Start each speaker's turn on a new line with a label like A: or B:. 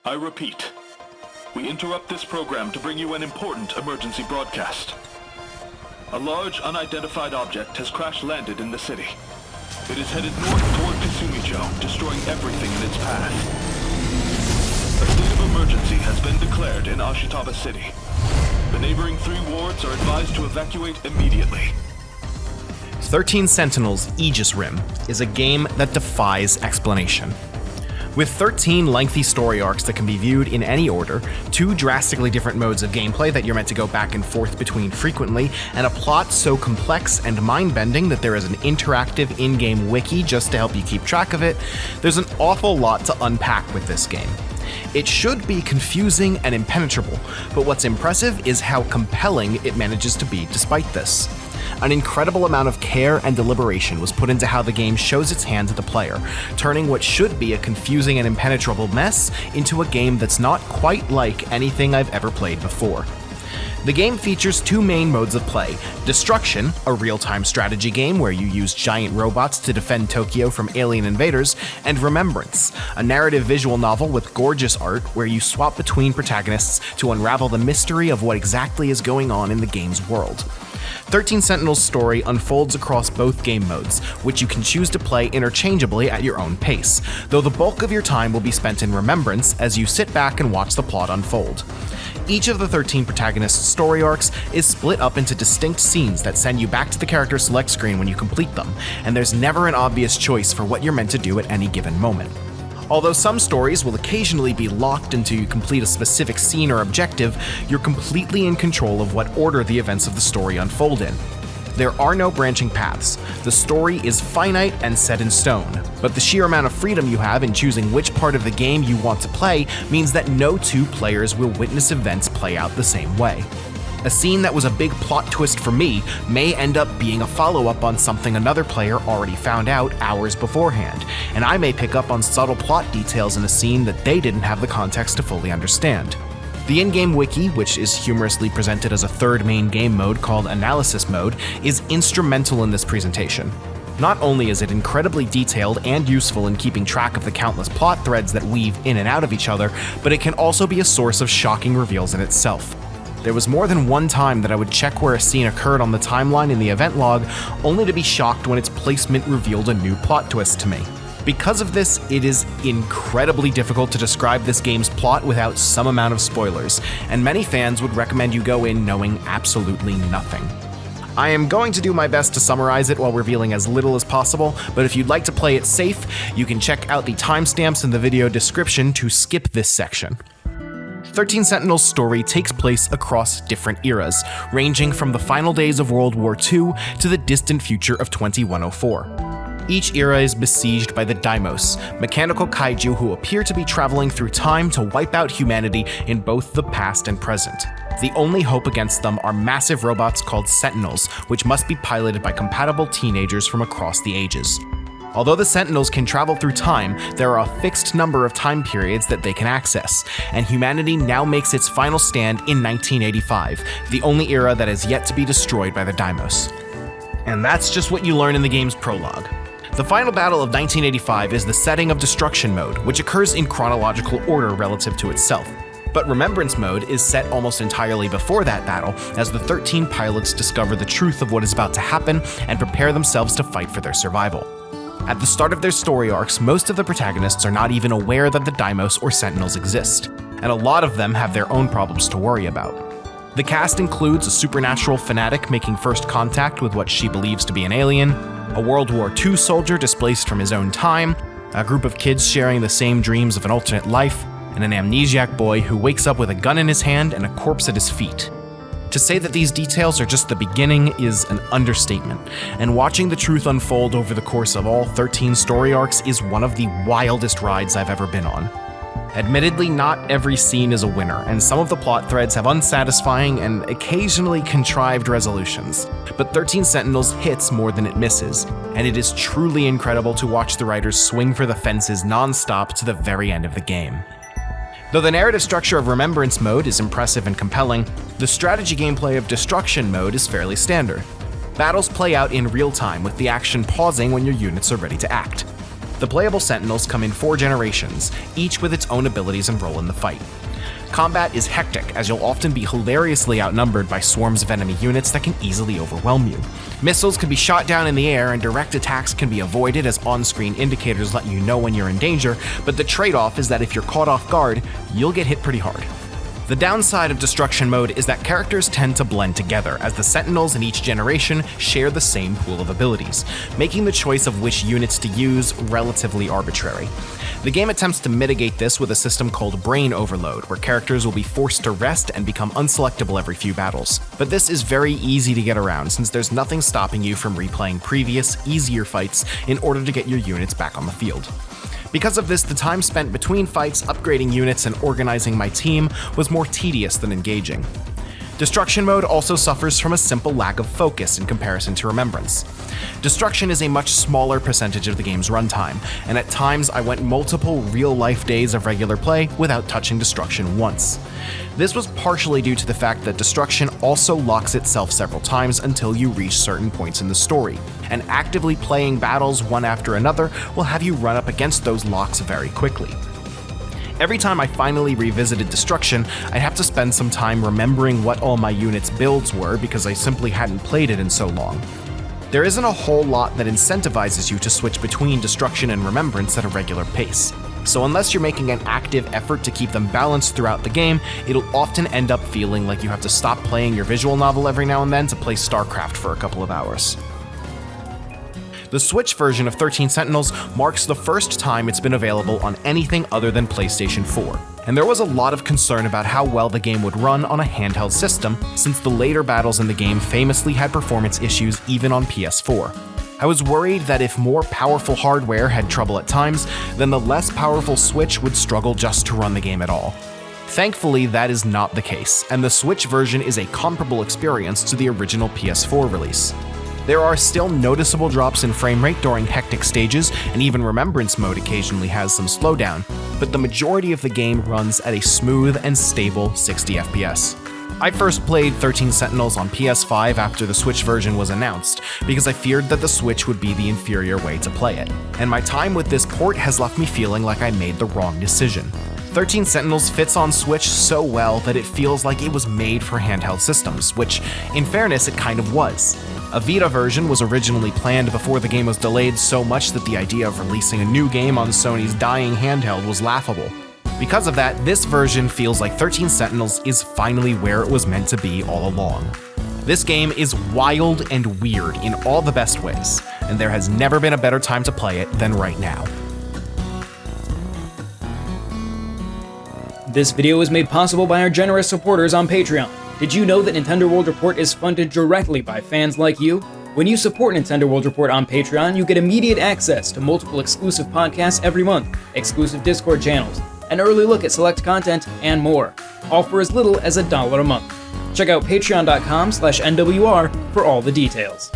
A: I repeat, we interrupt this program to bring you an important emergency broadcast. A large unidentified object has crash-landed in the city. It is headed north toward Kasumicho, destroying everything in its path. A state of emergency has been declared in Ashitaba City. The neighboring 3 wards are advised to evacuate immediately.
B: 13 Sentinels Aegis Rim is a game that defies explanation. With 13 lengthy story arcs that can be viewed in any order, 2 drastically different modes of gameplay that you're meant to go back and forth between frequently, and a plot so complex and mind-bending that there is an interactive in-game wiki just to help you keep track of it, there's an awful lot to unpack with this game. It should be confusing and impenetrable, but what's impressive is how compelling it manages to be despite this. An incredible amount of care and deliberation was put into how the game shows its hand to the player, turning what should be a confusing and impenetrable mess into a game that's not quite like anything I've ever played before. The game features 2 main modes of play: Destruction, a real-time strategy game where you use giant robots to defend Tokyo from alien invaders, and Remembrance, a narrative visual novel with gorgeous art where you swap between protagonists to unravel the mystery of what exactly is going on in the game's world. 13 Sentinels' story unfolds across both game modes, which you can choose to play interchangeably at your own pace, though the bulk of your time will be spent in Remembrance as you sit back and watch the plot unfold. Each of the 13 protagonists' story arcs is split up into distinct scenes that send you back to the character select screen when you complete them, and there's never an obvious choice for what you're meant to do at any given moment. Although some stories will occasionally be locked until you complete a specific scene or objective, you're completely in control of what order the events of the story unfold in. There are no branching paths. The story is finite and set in stone, but the sheer amount of freedom you have in choosing which part of the game you want to play means that no 2 players will witness events play out the same way. A scene that was a big plot twist for me may end up being a follow-up on something another player already found out hours beforehand, and I may pick up on subtle plot details in a scene that they didn't have the context to fully understand. The in-game wiki, which is humorously presented as a 3rd main game mode called Analysis Mode, is instrumental in this presentation. Not only is it incredibly detailed and useful in keeping track of the countless plot threads that weave in and out of each other, but it can also be a source of shocking reveals in itself. There was more than one time that I would check where a scene occurred on the timeline in the event log, only to be shocked when its placement revealed a new plot twist to me. Because of this, it is incredibly difficult to describe this game's plot without some amount of spoilers, and many fans would recommend you go in knowing absolutely nothing. I am going to do my best to summarize it while revealing as little as possible, but if you'd like to play it safe, you can check out the timestamps in the video description to skip this section. 13 Sentinels' story takes place across different eras, ranging from the final days of World War II to the distant future of 2104. Each era is besieged by the Daimos, mechanical kaiju who appear to be traveling through time to wipe out humanity in both the past and present. The only hope against them are massive robots called Sentinels, which must be piloted by compatible teenagers from across the ages. Although the Sentinels can travel through time, there are a fixed number of time periods that they can access, and humanity now makes its final stand in 1985, the only era that is yet to be destroyed by the Daimos. And that's just what you learn in the game's prologue. The final battle of 1985 is the setting of Destruction Mode, which occurs in chronological order relative to itself. But Remembrance Mode is set almost entirely before that battle, as the 13 pilots discover the truth of what is about to happen and prepare themselves to fight for their survival. At the start of their story arcs, most of the protagonists are not even aware that the Daimos or Sentinels exist, and a lot of them have their own problems to worry about. The cast includes a supernatural fanatic making first contact with what she believes to be an alien, a World War II soldier displaced from his own time, a group of kids sharing the same dreams of an alternate life, and an amnesiac boy who wakes up with a gun in his hand and a corpse at his feet. To say that these details are just the beginning is an understatement, and watching the truth unfold over the course of all 13 story arcs is one of the wildest rides I've ever been on. Admittedly, not every scene is a winner, and some of the plot threads have unsatisfying and occasionally contrived resolutions. But 13 Sentinels hits more than it misses, and it is truly incredible to watch the writers swing for the fences non-stop to the very end of the game. Though the narrative structure of Remembrance Mode is impressive and compelling, the strategy gameplay of Destruction Mode is fairly standard. Battles play out in real time, with the action pausing when your units are ready to act. The playable Sentinels come in 4 generations, each with its own abilities and role in the fight. Combat is hectic, as you'll often be hilariously outnumbered by swarms of enemy units that can easily overwhelm you. Missiles can be shot down in the air, and direct attacks can be avoided as on-screen indicators let you know when you're in danger, but the trade-off is that if you're caught off guard, you'll get hit pretty hard. The downside of Destruction Mode is that characters tend to blend together, as the Sentinels in each generation share the same pool of abilities, making the choice of which units to use relatively arbitrary. The game attempts to mitigate this with a system called Brain Overload, where characters will be forced to rest and become unselectable every few battles. But this is very easy to get around, since there's nothing stopping you from replaying previous, easier fights in order to get your units back on the field. Because of this, the time spent between fights, upgrading units, and organizing my team was more tedious than engaging. Destruction Mode also suffers from a simple lack of focus in comparison to Remembrance. Destruction is a much smaller percentage of the game's runtime, and at times I went multiple real-life days of regular play without touching Destruction once. This was partially due to the fact that Destruction also locks itself several times until you reach certain points in the story, and actively playing battles one after another will have you run up against those locks very quickly. Every time I finally revisited Destruction, I'd have to spend some time remembering what all my units' builds were because I simply hadn't played it in so long. There isn't a whole lot that incentivizes you to switch between Destruction and Remembrance at a regular pace. So unless you're making an active effort to keep them balanced throughout the game, it'll often end up feeling like you have to stop playing your visual novel every now and then to play StarCraft for a couple of hours. The Switch version of 13 Sentinels marks the first time it's been available on anything other than PlayStation 4, and there was a lot of concern about how well the game would run on a handheld system, since the later battles in the game famously had performance issues even on PS4. I was worried that if more powerful hardware had trouble at times, then the less powerful Switch would struggle just to run the game at all. Thankfully, that is not the case, and the Switch version is a comparable experience to the original PS4 release. There are still noticeable drops in frame rate during hectic stages, and even Remembrance Mode occasionally has some slowdown, but the majority of the game runs at a smooth and stable 60 FPS. I first played 13 Sentinels on PS5 after the Switch version was announced, because I feared that the Switch would be the inferior way to play it, and my time with this port has left me feeling like I made the wrong decision. 13 Sentinels fits on Switch so well that it feels like it was made for handheld systems, which, in fairness, it kind of was. A Vita version was originally planned before the game was delayed so much that the idea of releasing a new game on Sony's dying handheld was laughable. Because of that, this version feels like 13 Sentinels is finally where it was meant to be all along. This game is wild and weird in all the best ways, and there has never been a better time to play it than right now.
C: This video was made possible by our generous supporters on Patreon. Did you know that Nintendo World Report is funded directly by fans like you? When you support Nintendo World Report on Patreon, you get immediate access to multiple exclusive podcasts every month, exclusive Discord channels, an early look at select content, and more, all for as little as $1 a month. Check out patreon.com/NWR for all the details.